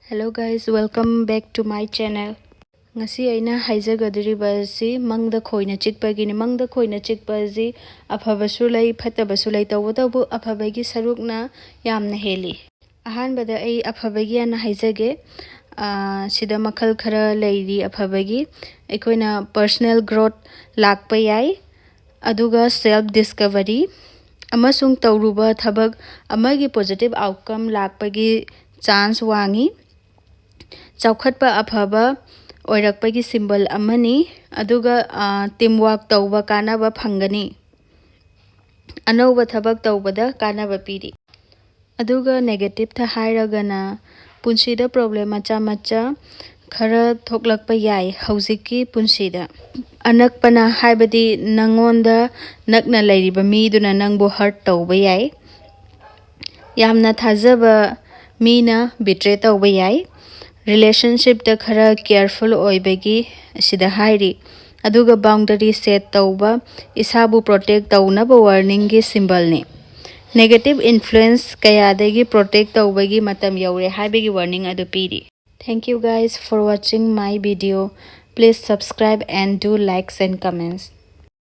Hello guys, welcome back to my channel. Ngasi aina haijagadriba si mangda khoina chikpa ni mangda khoina chikpa ji aphabasu lai phatabasu lai tawdabu aphabagi sarukna yamna heli. Ahan bada ai aphabagi ana haijage sida makhal khara leiri aphabagi ekoina personal growth lakpa yai aduga self discovery amasung tawruba thabak amagi positive outcome lakpagi chance wangi chaukhatpa aphaba oirakpagi symbol amani aduga teamwork tawba kanaba phangani anauba thabak tawbada kanaba piri aduga negative tha hairagana punsida problem macha macha khara thoklakpa yai haujiki punsida anakpana haibadi nangonda nakna lairiba miduna nangbo hurt tawba yai yamna thajaba mina betray tawba yai relationship da khara careful oibagi sida hairi aduga boundary set tawba isabu protect tawnaba warning gi symbol ni negative influence kayadagi protect tawbagi matam yaure haibagi warning adu piri. Thank you guys for watching my video. Please subscribe and do likes and comments.